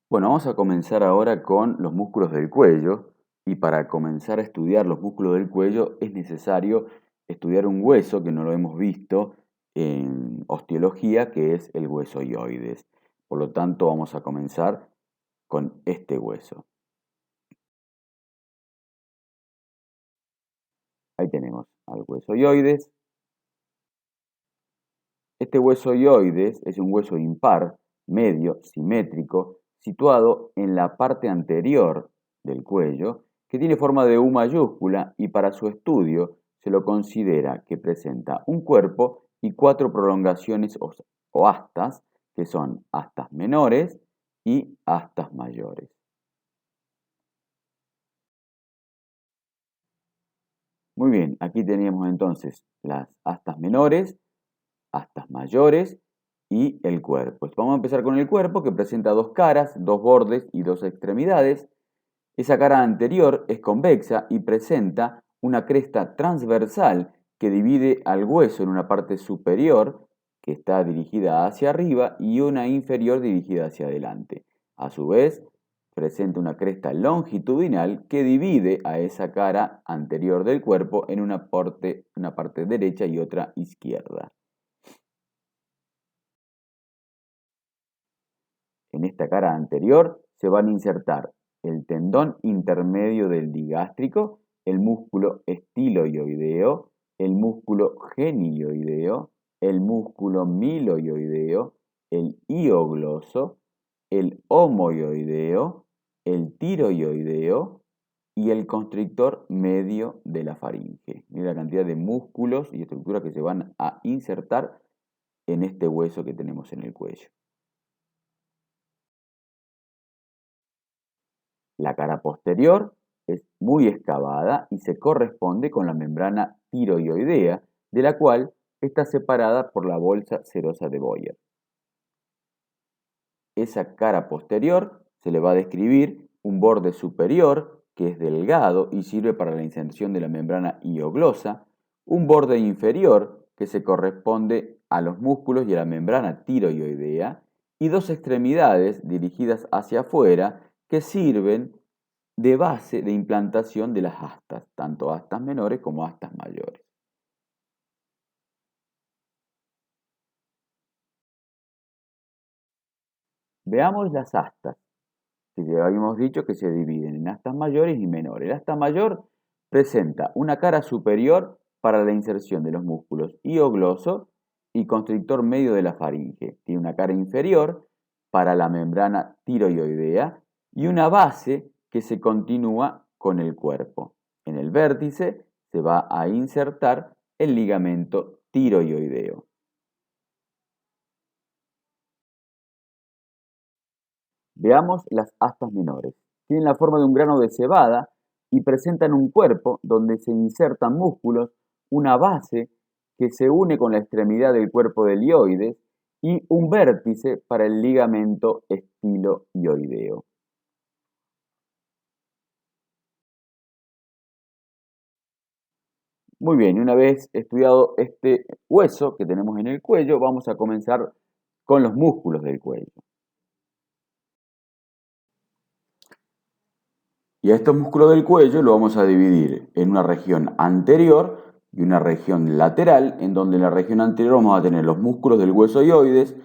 Bueno, vamos a comenzar ahora con los músculos del cuello y para comenzar a estudiar los músculos del cuello es necesario estudiar un hueso que no lo hemos visto en osteología, que es el hueso hioides. Por lo tanto, vamos a comenzar con este hueso. Ahí tenemos al hueso hioides. Este hueso hioides es un hueso impar, medio, simétrico, situado en la parte anterior del cuello, que tiene forma de U mayúscula y para su estudio se lo considera que presenta un cuerpo y 4 prolongaciones o astas, que son astas menores y astas mayores. Muy bien, aquí teníamos entonces las astas menores, astas mayores y el cuerpo. Vamos a empezar con el cuerpo, que presenta 2 caras, 2 bordes y 2 extremidades. Esa cara anterior es convexa y presenta una cresta transversal que divide al hueso en una parte superior, que está dirigida hacia arriba, y una inferior dirigida hacia adelante. A su vez, presenta una cresta longitudinal que divide a esa cara anterior del cuerpo en una parte derecha y otra izquierda. En esta cara anterior se van a insertar el tendón intermedio del digástrico, el músculo estiloioideo, el músculo genioideo, el músculo miloioideo, el hiogloso, el homoioideo, el tiroioideo y el constrictor medio de la faringe. Mira la cantidad de músculos y estructuras que se van a insertar en este hueso que tenemos en el cuello. La cara posterior es muy excavada y se corresponde con la membrana tiroioidea, de la cual está separada por la bolsa serosa de Boyer. Esa cara posterior se le va a describir un borde superior que es delgado y sirve para la inserción de la membrana hioglosa, un borde inferior que se corresponde a los músculos y a la membrana tiroioidea, y 2 extremidades dirigidas hacia afuera que sirven de base de implantación de las astas, tanto astas menores como astas mayores. Veamos las astas, que ya habíamos dicho que se dividen en astas mayores y menores. La asta mayor presenta una cara superior para la inserción de los músculos hiogloso y constrictor medio de la faringe. Tiene una cara inferior para la membrana tiroioidea y una base que se continúa con el cuerpo. En el vértice se va a insertar el ligamento tiroioideo. Veamos las astas menores. Tienen la forma de un grano de cebada y presentan un cuerpo donde se insertan músculos, una base que se une con la extremidad del cuerpo del hioides y un vértice para el ligamento estiloioideo. Muy bien, una vez estudiado este hueso que tenemos en el cuello, vamos a comenzar con los músculos del cuello. Y a estos músculos del cuello lo vamos a dividir en una región anterior y una región lateral, en donde en la región anterior vamos a tener los músculos del hueso hioides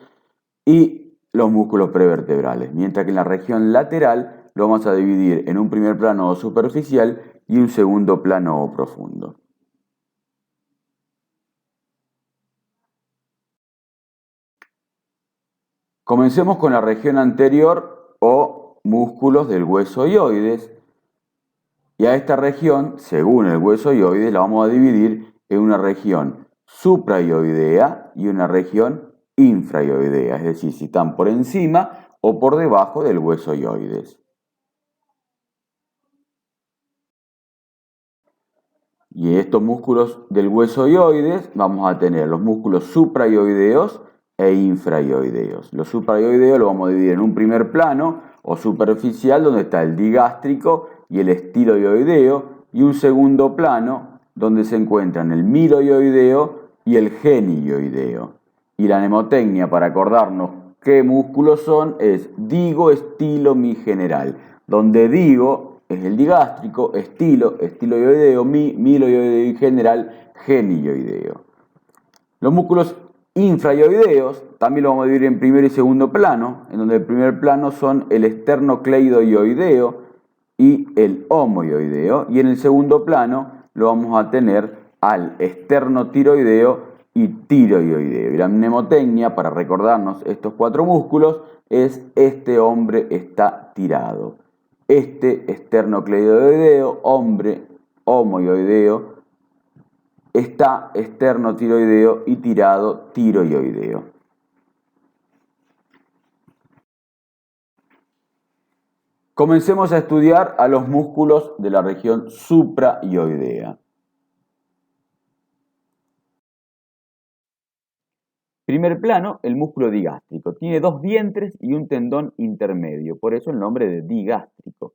y los músculos prevertebrales, mientras que en la región lateral lo vamos a dividir en un primer plano o superficial y un segundo plano o profundo. Comencemos con la región anterior o músculos del hueso hioides. Y a esta región, según el hueso hioides, la vamos a dividir en una región suprahioidea y una región infrahioidea, es decir, si están por encima o por debajo del hueso hioides. Y estos músculos del hueso hioides vamos a tener los músculos suprahioideos e infrahioideos. Los suprahioideos los vamos a dividir en un primer plano o superficial donde está el digástrico y el estiloioideo y un segundo plano donde se encuentran el miloioideo y el genioideo. Y la mnemotecnia para acordarnos ¿Qué músculos son? Es digo, estilo, mi general. Donde digo es el digástrico, estilo, estiloioideo, miloioideo y general, genioideo. Los músculos infraioideos también lo vamos a dividir en primer y segundo plano, en donde el primer plano son el esternocleidoioideo y el homoioideo, y en el segundo plano lo vamos a tener al esternotiroideo y tiroideo. Y la mnemotecnia, para recordarnos estos cuatro músculos, es este hombre está tirado. Este esternocleidoideo, hombre homoioideo, está esternotiroideo y tirado tiroioideo. Comencemos a estudiar a los músculos de la región supraioidea. Primer plano, el músculo digástrico. Tiene dos vientres y un tendón intermedio, por eso el nombre de digástrico.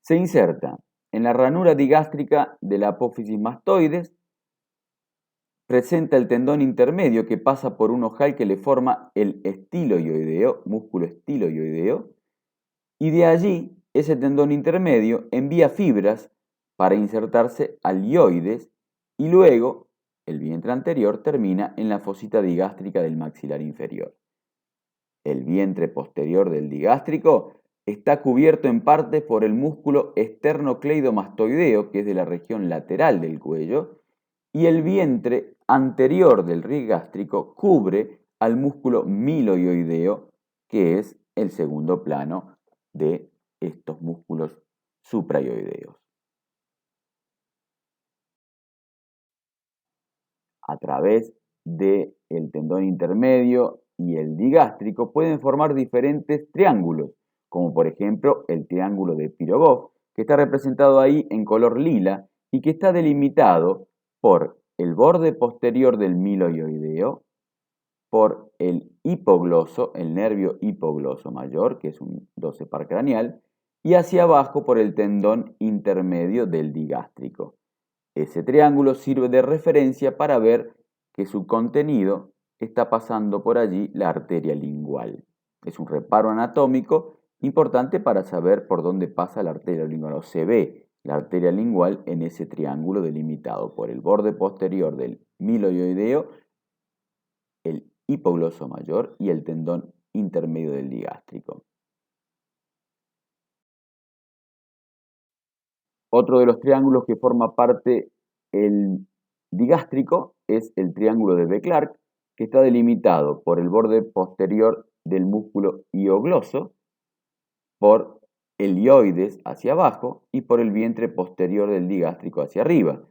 Se inserta en la ranura digástrica de la apófisis mastoides, presenta el tendón intermedio que pasa por un ojal que le forma el estiloioideo, músculo estiloioideo, y de allí ese tendón intermedio envía fibras para insertarse al ioides y luego el vientre anterior termina en la fosita digástrica del maxilar inferior. El vientre posterior del digástrico está cubierto en parte por el músculo esternocleidomastoideo, que es de la región lateral del cuello, y el vientre anterior del digástrico cubre al músculo miloioideo, que es el segundo plano de estos músculos supraioideos. A través del tendón intermedio y el digástrico pueden formar diferentes triángulos, como por ejemplo el triángulo de Pirogov, que está representado ahí en color lila y que está delimitado por el borde posterior del miloioideo, por el hipogloso, el nervio hipogloso mayor, que es un dorsal craneal, y hacia abajo por el tendón intermedio del digástrico. Ese triángulo sirve de referencia para ver que su contenido está pasando por allí la arteria lingual. Es un reparo anatómico importante para saber por dónde pasa la arteria lingual, o se ve la arteria lingual en ese triángulo delimitado por el borde posterior del miloioideo, el hipogloso mayor y el tendón intermedio del digástrico. Otro de los triángulos que forma parte el digástrico es el triángulo de Beclark, que está delimitado por el borde posterior del músculo hiogloso, por el ioides hacia abajo y por el vientre posterior del digástrico hacia arriba.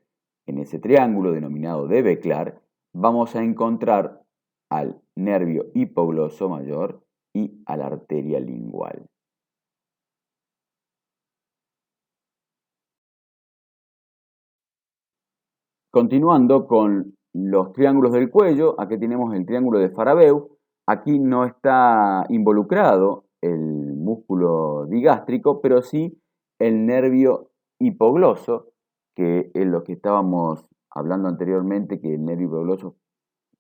En ese triángulo denominado de Beclark vamos a encontrar al nervio hipogloso mayor y a la arteria lingual. Continuando con los triángulos del cuello, aquí tenemos el triángulo de Farabeu. Aquí no está involucrado el músculo digástrico, pero sí el nervio hipogloso, que es lo que estábamos hablando anteriormente, que el nervio hipogloso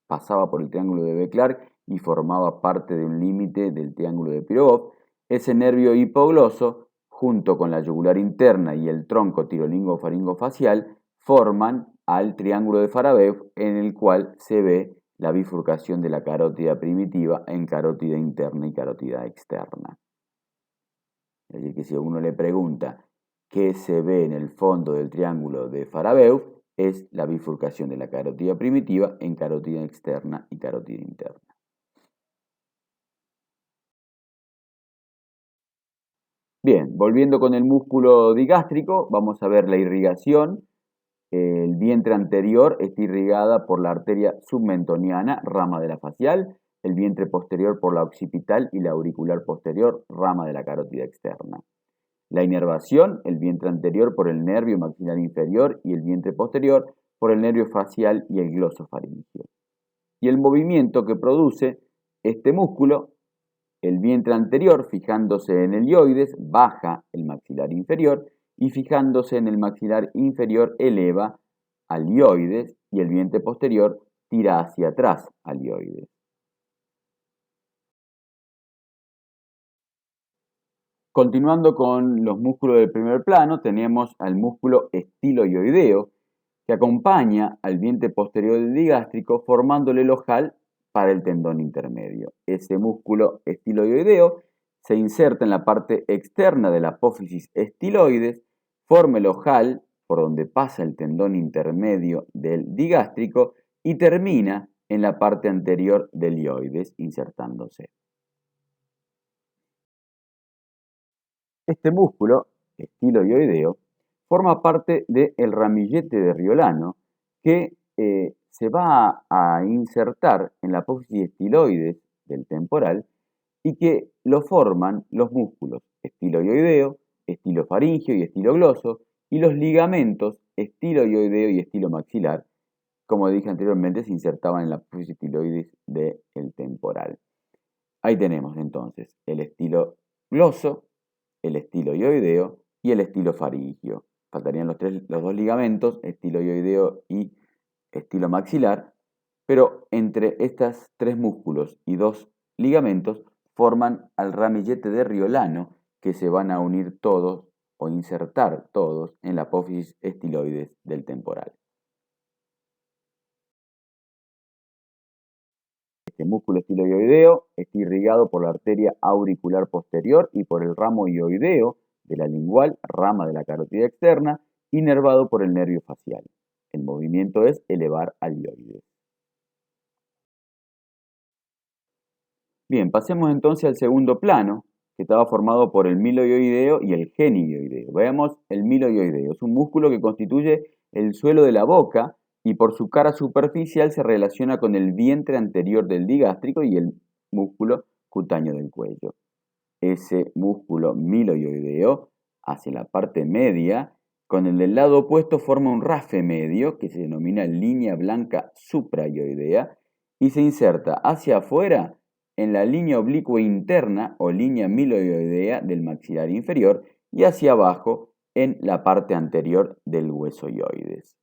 pasaba por el triángulo de Beclark y formaba parte de un límite del triángulo de Pirogov. Ese nervio hipogloso, junto con la yugular interna y el tronco tirolingofaringofacial, forman al triángulo de Farabeu, en el cual se ve la bifurcación de la carótida primitiva en carótida interna y carótida externa. Es decir, que si uno le pregunta qué se ve en el fondo del triángulo de Farabeu, es la bifurcación de la carótida primitiva en carótida externa y carótida interna. Bien, volviendo con el músculo digástrico, vamos a ver la irrigación. El vientre anterior está irrigada por la arteria submentoniana, rama de la facial, el vientre posterior por la occipital y la auricular posterior, rama de la carótida externa. La inervación, el vientre anterior por el nervio maxilar inferior y el vientre posterior por el nervio facial y el glosofaringio. Y el movimiento que produce este músculo, el vientre anterior fijándose en el ioides, baja el maxilar inferior y fijándose en el maxilar inferior eleva al ioides y el vientre posterior tira hacia atrás al ioides. Continuando con los músculos del primer plano, tenemos al músculo estiloioideo, que acompaña al vientre posterior del digástrico formándole el ojal para el tendón intermedio. Ese músculo estiloioideo se inserta en la parte externa de la apófisis estiloides, forma el ojal por donde pasa el tendón intermedio del digástrico y termina en la parte anterior del ioides insertándose. Este músculo, estiloioideo, forma parte del ramillete de Riolano que se va a insertar en la apófisis estiloides del temporal y que lo forman los músculos estiloioideo, estilofaringio y estilogloso y los ligamentos estiloioideo y estilomaxilar, como dije anteriormente, se insertaban en la apófisis estiloides del temporal. Ahí tenemos entonces el estilogloso, el estiloioideo y el estilofaringio. Faltarían los dos ligamentos, estiloioideo y estilomaxilar, pero entre estos tres músculos y dos ligamentos forman al ramillete de Riolano, que se van a unir todos o insertar todos en la apófisis estiloides del temporal. Este músculo estiloioideo está irrigado por la arteria auricular posterior y por el ramo ioideo de la lingual, rama de la carótida externa, inervado por el nervio facial. El movimiento es elevar al ioides. Bien, pasemos entonces al segundo plano, que estaba formado por el miloioideo y el genioideo. Veamos el miloioideo. Es un músculo que constituye el suelo de la boca y por su cara superficial se relaciona con el vientre anterior del digástrico y el músculo cutáneo del cuello. Ese músculo miloioideo hacia la parte media, con el del lado opuesto forma un rafe medio que se denomina línea blanca supraioidea y se inserta hacia afuera en la línea oblicua interna o línea miloioidea del maxilar inferior y hacia abajo en la parte anterior del hueso ioides.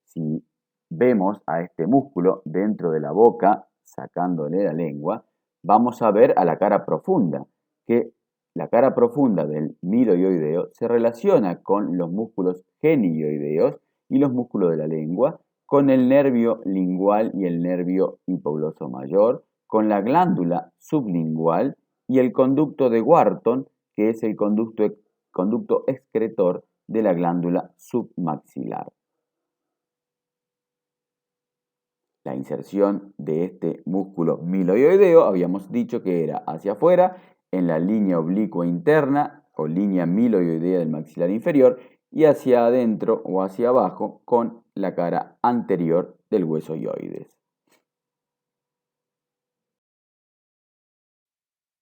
Si vemos a este músculo dentro de la boca, sacándole la lengua, vamos a ver a la cara profunda, que la cara profunda del miloioideo se relaciona con los músculos genioideos y los músculos de la lengua, con el nervio lingual y el nervio hipogloso mayor, con la glándula sublingual y el conducto de Wharton, que es el conducto excretor de la glándula submaxilar. La inserción de este músculo miloioideo habíamos dicho que era hacia afuera en la línea oblicua interna o línea miloioidea del maxilar inferior y hacia adentro o hacia abajo con la cara anterior del hueso ioides.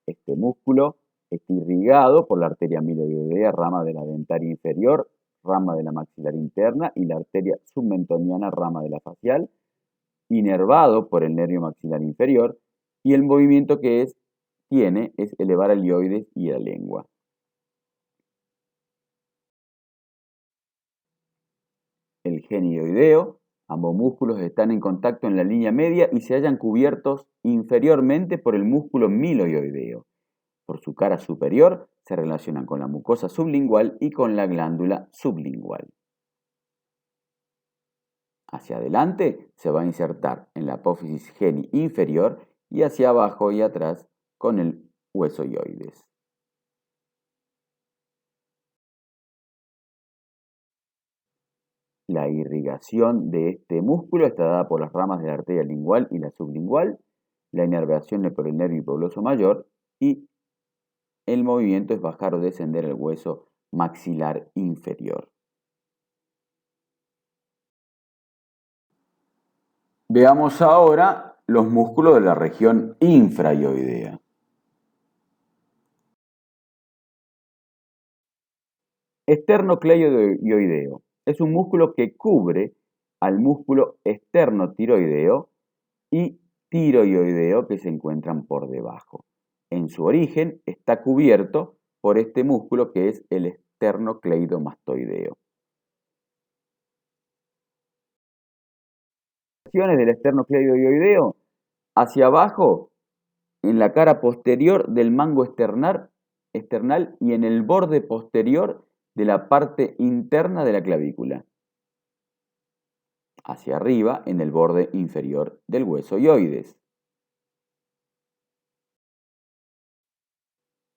Este músculo está irrigado por la arteria miloioidea, rama de la dentaria inferior, rama de la maxilar interna y la arteria submentoniana, rama de la facial, inervado por el nervio maxilar inferior y el movimiento que tiene es elevar al ioides y la lengua. El genioideo, ambos músculos están en contacto en la línea media y se hallan cubiertos inferiormente por el músculo miloioideo. Por su cara superior se relacionan con la mucosa sublingual y con la glándula sublingual. Hacia adelante se va a insertar en la apófisis geni inferior y hacia abajo y atrás con el hueso ioides. La irrigación de este músculo está dada por las ramas de la arteria lingual y la sublingual, la inervación es por el nervio hipogloso mayor y el movimiento es bajar o descender el hueso maxilar inferior. Veamos ahora los músculos de la región infraioidea. Esternocleidoideo es un músculo que cubre al músculo esternotiroideo y tiroideo que se encuentran por debajo. En su origen está cubierto por este músculo que es el esternocleidomastoideo. Del esternocleidoideo hacia abajo en la cara posterior del mango esternal y en el borde posterior de la parte interna de la clavícula. Hacia arriba en el borde inferior del hueso ioides.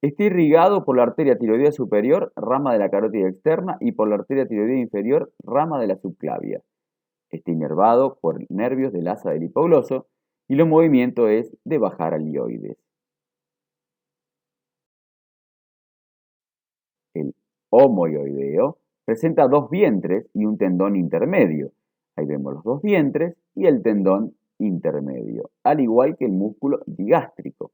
Está irrigado por la arteria tiroidea superior, rama de la carótida externa, y por la arteria tiroidea inferior, rama de la subclavia. Está inervado por nervios del asa del hipogloso y el movimiento es de bajar al ioides. El homoioideo presenta dos vientres y un tendón intermedio. Ahí vemos los dos vientres y el tendón intermedio, al igual que el músculo digástrico.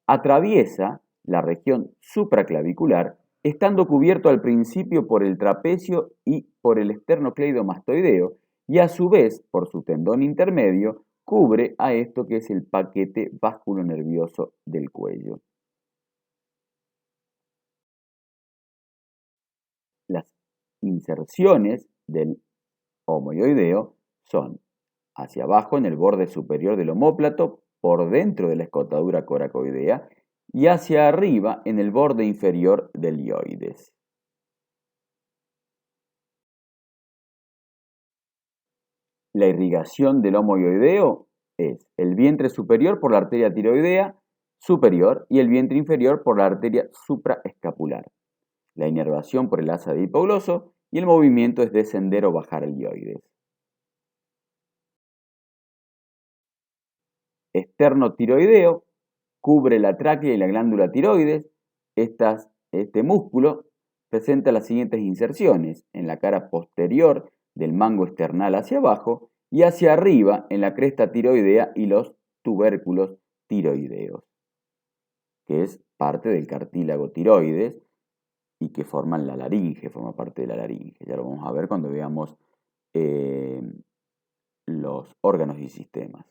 Atraviesa la región supraclavicular, estando cubierto al principio por el trapecio y por el esternocleidomastoideo, y a su vez, por su tendón intermedio, cubre a esto que es el paquete vasculonervioso del cuello. Las inserciones del homoioideo son hacia abajo en el borde superior del omóplato, por dentro de la escotadura coracoidea, y hacia arriba en el borde inferior del ioides. La irrigación del homoioideo es el vientre superior por la arteria tiroidea superior y el vientre inferior por la arteria supraescapular. La inervación por el asa del hipogloso y el movimiento es descender o bajar el ioides. Esternotiroideo cubre la tráquea y la glándula tiroides. Este músculo presenta las siguientes inserciones: en la cara posterior del mango esternal hacia abajo y hacia arriba en la cresta tiroidea y los tubérculos tiroideos, que es parte del cartílago tiroides y que forman la laringe, forma parte de la laringe. Ya lo vamos a ver cuando veamos los órganos y sistemas.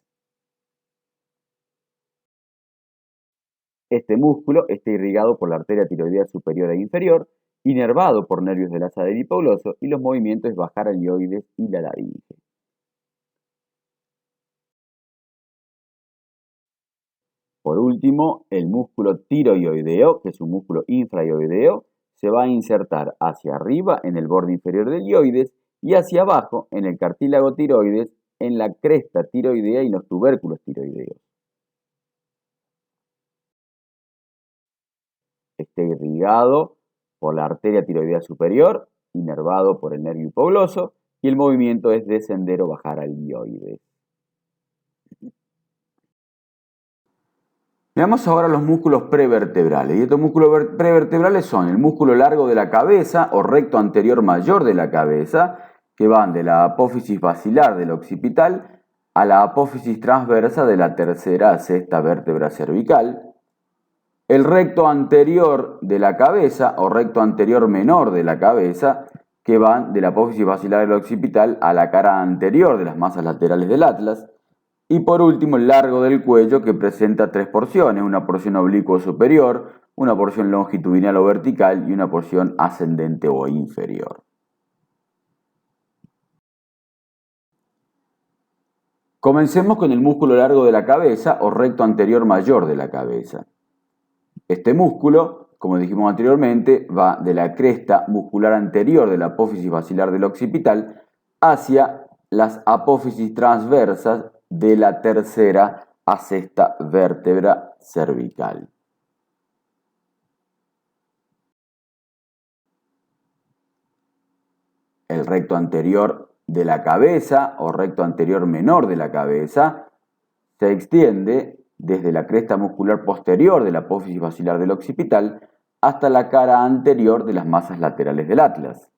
Este músculo está irrigado por la arteria tiroidea superior e inferior, inervado por nervios del asa del hipogloso, y los movimientos es bajar al ioides y la laringe. Por último, el músculo tiroioideo, que es un músculo infraioideo, se va a insertar hacia arriba en el borde inferior del ioides y hacia abajo en el cartílago tiroides, en la cresta tiroidea y los tubérculos tiroideos. Está irrigado por la arteria tiroidea superior, inervado por el nervio hipogloso, y el movimiento es descender o bajar al ioides. Veamos ahora los músculos prevertebrales. Y estos músculos prevertebrales son el músculo largo de la cabeza o recto anterior mayor de la cabeza, que van de la apófisis basilar del occipital a la apófisis transversa de la tercera a sexta vértebra cervical. El recto anterior de la cabeza o recto anterior menor de la cabeza, que van de la apófisis basilar del occipital a la cara anterior de las masas laterales del atlas. Y por último, el largo del cuello, que presenta tres porciones: una porción oblicua superior, una porción longitudinal o vertical y una porción ascendente o inferior. Comencemos con el músculo largo de la cabeza o recto anterior mayor de la cabeza. Este músculo, como dijimos anteriormente, va de la cresta muscular anterior de la apófisis basilar del occipital hacia las apófisis transversas de la tercera a sexta vértebra cervical. El recto anterior de la cabeza o recto anterior menor de la cabeza se extiende desde la cresta muscular posterior de la apófisis basilar del occipital hasta la cara anterior de las masas laterales del atlas.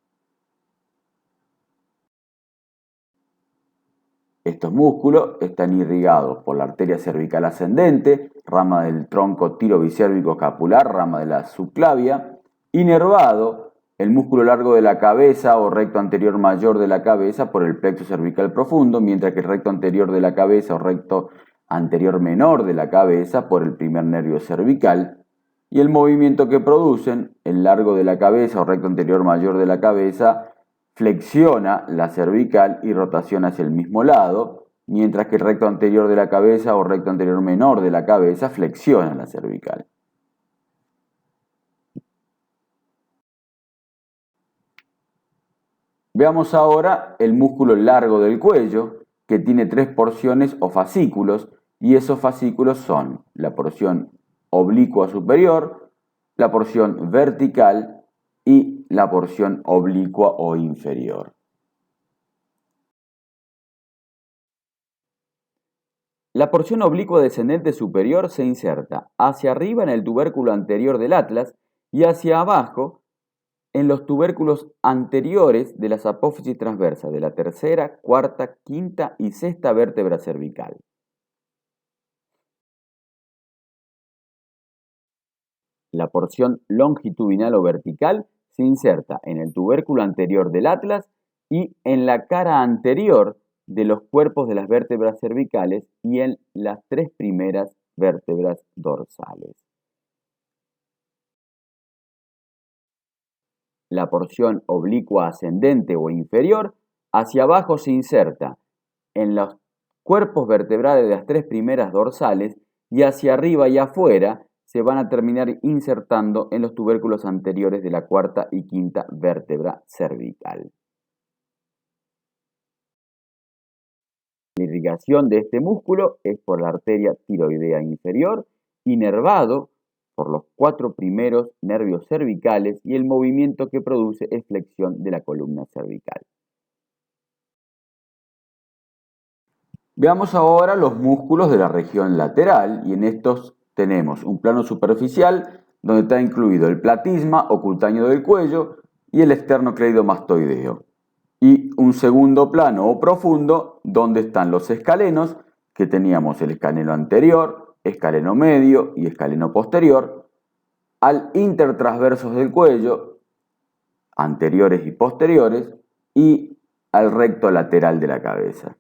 Estos músculos están irrigados por la arteria cervical ascendente, rama del tronco tirobicérvico escapular, rama de la subclavia, inervado el músculo largo de la cabeza o recto anterior mayor de la cabeza por el plexo cervical profundo, mientras que el recto anterior de la cabeza o recto anterior menor de la cabeza por el primer nervio cervical, y el movimiento que producen, el largo de la cabeza o recto anterior mayor de la cabeza, flexiona la cervical y rotación hacia el mismo lado, mientras que el recto anterior de la cabeza o recto anterior menor de la cabeza flexiona la cervical. Veamos ahora el músculo largo del cuello, que tiene 3 porciones o fascículos, y esos fascículos son la porción oblicua superior, la porción vertical y la porción oblicua o inferior. La porción oblicua descendente superior se inserta hacia arriba en el tubérculo anterior del atlas y hacia abajo en los tubérculos anteriores de las apófisis transversas de la tercera, cuarta, quinta y sexta vértebra cervical. La porción longitudinal o vertical se inserta en el tubérculo anterior del atlas y en la cara anterior de los cuerpos de las vértebras cervicales y en las 3 primeras vértebras dorsales. La porción oblicua ascendente o inferior hacia abajo se inserta en los cuerpos vertebrales de las 3 primeras dorsales y hacia arriba y afuera se van a terminar insertando en los tubérculos anteriores de la cuarta y quinta vértebra cervical. La irrigación de este músculo es por la arteria tiroidea inferior, inervado por los 4 primeros nervios cervicales y el movimiento que produce es flexión de la columna cervical. Veamos ahora los músculos de la región lateral y en estos tenemos un plano superficial donde está incluido el platisma o cutáneo del cuello y el esternocleidomastoideo. Y un segundo plano o profundo donde están los escalenos, que teníamos el escaleno anterior, escaleno medio y escaleno posterior, al intertransversos del cuello, anteriores y posteriores, y al recto lateral de la cabeza.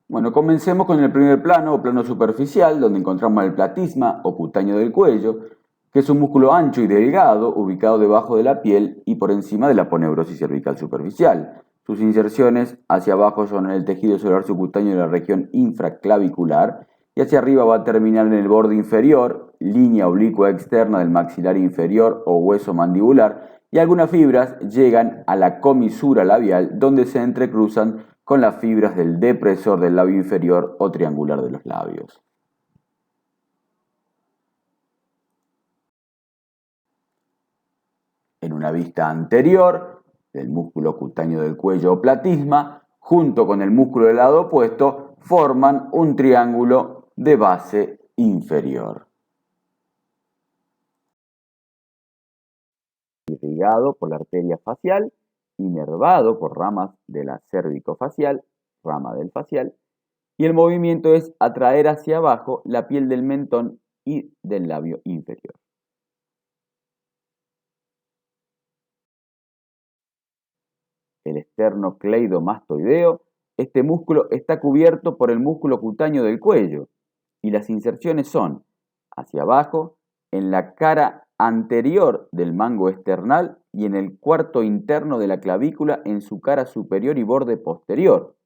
Bueno, comencemos con el primer plano o plano superficial, donde encontramos el platisma o cutáneo del cuello, que es un músculo ancho y delgado ubicado debajo de la piel y por encima de la aponeurosis cervical superficial. Sus inserciones hacia abajo son en el tejido celular subcutáneo de la región infraclavicular y hacia arriba va a terminar en el borde inferior, línea oblicua externa del maxilar inferior o hueso mandibular, y algunas fibras llegan a la comisura labial donde se entrecruzan con las fibras del depresor del labio inferior o triangular de los labios. En una vista anterior del músculo cutáneo del cuello o platisma, junto con el músculo del lado opuesto, forman un triángulo de base inferior. Irrigado por la arteria facial, inervado por ramas de la cervicofacial, rama del facial, y el movimiento es atraer hacia abajo la piel del mentón y del labio inferior. El esternocleidomastoideo, este músculo está cubierto por el músculo cutáneo del cuello y las inserciones son hacia abajo, en la cara anterior del mango esternal y en el cuarto interno de la clavícula en su cara superior y borde posterior.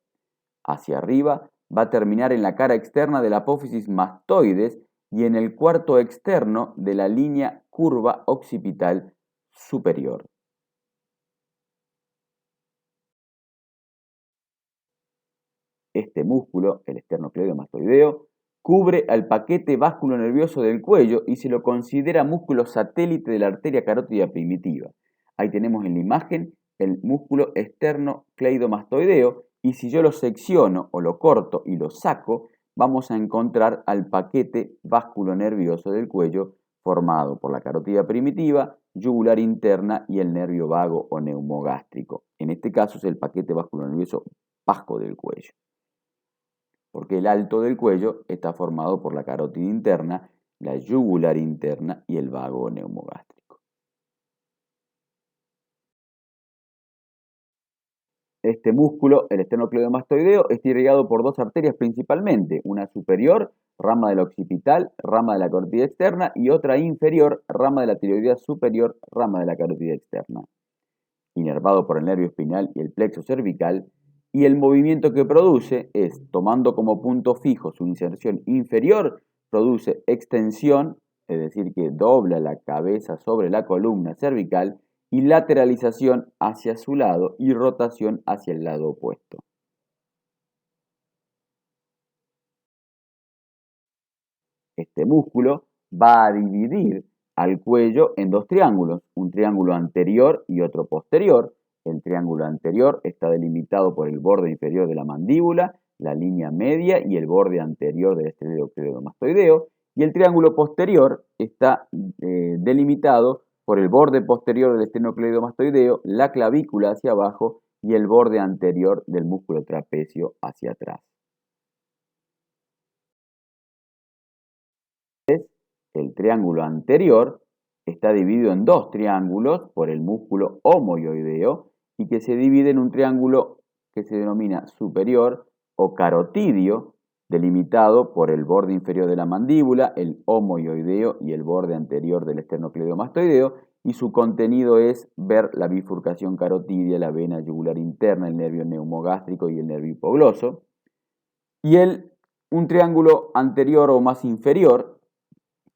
Hacia arriba va a terminar en la cara externa de la apófisis mastoides y en el cuarto externo de la línea curva occipital superior. Este músculo, el esternocleidomastoideo, cubre al paquete vasculonervioso del cuello y se lo considera músculo satélite de la arteria carótida primitiva. Ahí tenemos en la imagen el músculo esternocleidomastoideo y si yo lo secciono o lo corto y lo saco, vamos a encontrar al paquete vasculonervioso del cuello formado por la carótida primitiva, yugular interna y el nervio vago o neumogástrico. En este caso es el paquete vasculonervioso bajo del cuello, porque el alto del cuello está formado por la carótida interna, la yugular interna y el vago neumogástrico. Este músculo, el esternocleidomastoideo, está irrigado por 2 arterias principalmente, una superior, rama del occipital, rama de la carótida externa, y otra inferior, rama de la tiroidea superior, rama de la carótida externa. inervado por el nervio espinal y el plexo cervical, y el movimiento que produce es, tomando como punto fijo su inserción inferior, produce extensión, es decir, que dobla la cabeza sobre la columna cervical, y lateralización hacia su lado y rotación hacia el lado opuesto. Este músculo va a dividir al cuello en dos triángulos, un triángulo anterior y otro posterior. El triángulo anterior está delimitado por el borde inferior de la mandíbula, la línea media y el borde anterior del esternocleidomastoideo, y el triángulo posterior está delimitado por el borde posterior del esternocleidomastoideo, la clavícula hacia abajo y el borde anterior del músculo trapecio hacia atrás. El triángulo anterior está dividido en dos triángulos por el músculo homoioideo y que se divide en un triángulo que se denomina superior o carotidio, delimitado por el borde inferior de la mandíbula, el homoioideo y el borde anterior del esternocleidomastoideo, y su contenido es ver la bifurcación carotidia, la vena yugular interna, el nervio neumogástrico y el nervio hipogloso. Y un triángulo anterior o más inferior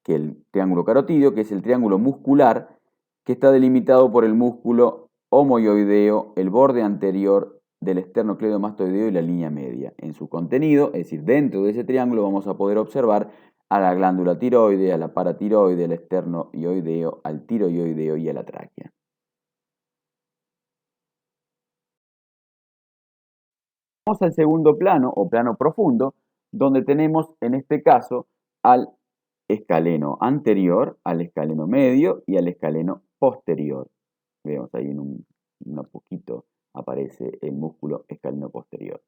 que el triángulo carotidio, que es el triángulo muscular, que está delimitado por el músculo homoioideo, el borde anterior del esternocleidomastoideo y la línea media. En su contenido, es decir, dentro de ese triángulo vamos a poder observar a la glándula tiroide, a la paratiroide, al esternoioideo, al tiroioideo y a la tráquea. Vamos al segundo plano o plano profundo, donde tenemos en este caso al escaleno anterior, al escaleno medio y al escaleno posterior. Vemos ahí en un poquito aparece el músculo escaleno posterior.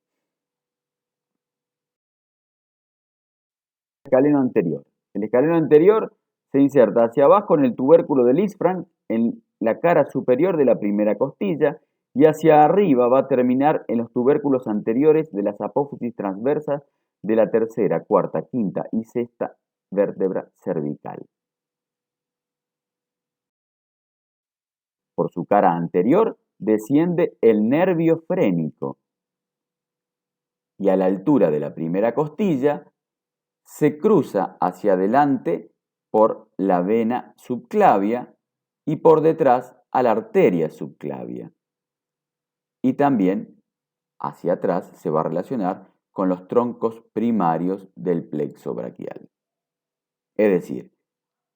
Escaleno anterior. El escaleno anterior se inserta hacia abajo en el tubérculo del isfran, en la cara superior de la primera costilla, y hacia arriba va a terminar en los tubérculos anteriores de las apófisis transversas de la tercera, cuarta, quinta y sexta vértebra cervical. Por su cara anterior desciende el nervio frénico y a la altura de la primera costilla se cruza hacia adelante por la vena subclavia y por detrás a la arteria subclavia. Y también hacia atrás se va a relacionar con los troncos primarios del plexo braquial. Es decir,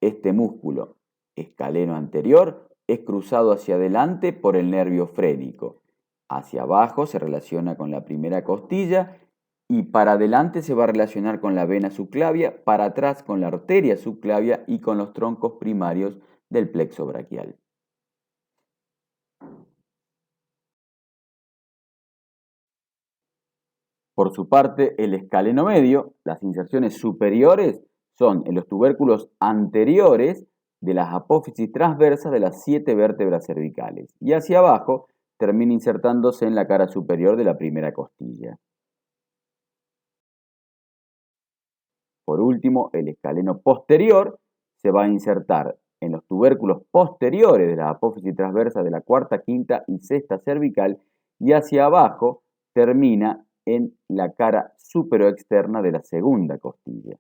este músculo escaleno anterior es cruzado hacia adelante por el nervio frénico. Hacia abajo se relaciona con la primera costilla y para adelante se va a relacionar con la vena subclavia, para atrás con la arteria subclavia y con los troncos primarios del plexo braquial. Por su parte, el escaleno medio, las inserciones superiores son en los tubérculos anteriores de las apófisis transversas de las 7 vértebras cervicales y hacia abajo termina insertándose en la cara superior de la primera costilla. Por último, el escaleno posterior se va a insertar en los tubérculos posteriores de la apófisis transversa de la cuarta, quinta y sexta cervical y hacia abajo termina en la cara superoexterna de la segunda costilla.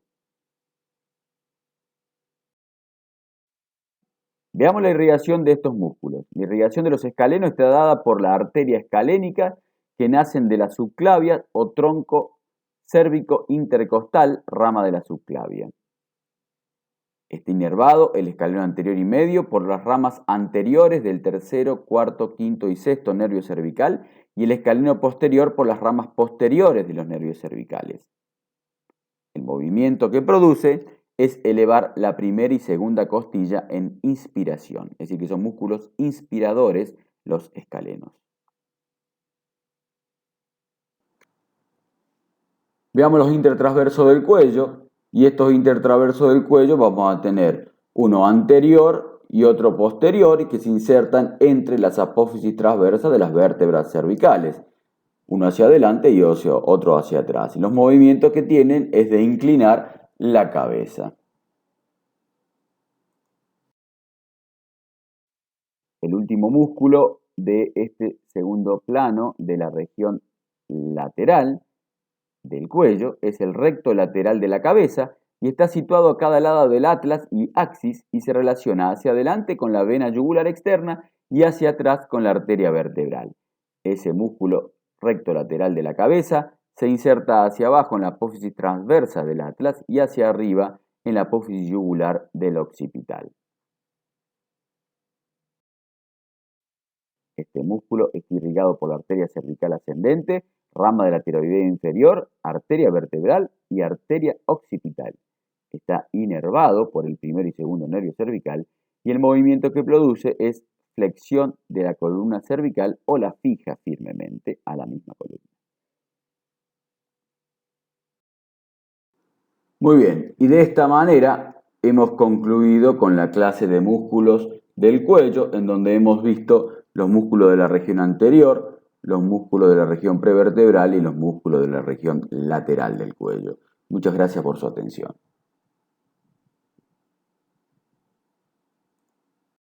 Veamos la irrigación de estos músculos. La irrigación de los escalenos está dada por la arteria escalénica que nacen de la subclavia o tronco cérvico intercostal, rama de la subclavia. Está inervado el escaleno anterior y medio por las ramas anteriores del tercero, cuarto, quinto y sexto nervio cervical y el escaleno posterior por las ramas posteriores de los nervios cervicales. El movimiento que produce es elevar la primera y segunda costilla en inspiración, es decir, que son músculos inspiradores los escalenos. Veamos los intertraversos del cuello, y estos intertraversos del cuello vamos a tener uno anterior y otro posterior que se insertan entre las apófisis transversas de las vértebras cervicales, uno hacia adelante y otro hacia atrás. Y los movimientos que tienen es de inclinar la cabeza. El último músculo de este segundo plano de la región lateral del cuello es el recto lateral de la cabeza y está situado a cada lado del atlas y axis y se relaciona hacia adelante con la vena yugular externa y hacia atrás con la arteria vertebral. Ese músculo recto lateral de la cabeza se inserta hacia abajo en la apófisis transversa del atlas y hacia arriba en la apófisis yugular del occipital. Este músculo está irrigado por la arteria cervical ascendente, rama de la tiroidea inferior, arteria vertebral y arteria occipital. Está inervado por el primer y segundo nervio cervical y el movimiento que produce es flexión de la columna cervical o la fija firmemente a la misma columna. Muy bien, y de esta manera hemos concluido con la clase de músculos del cuello, en donde hemos visto los músculos de la región anterior, los músculos de la región prevertebral y los músculos de la región lateral del cuello. Muchas gracias por su atención.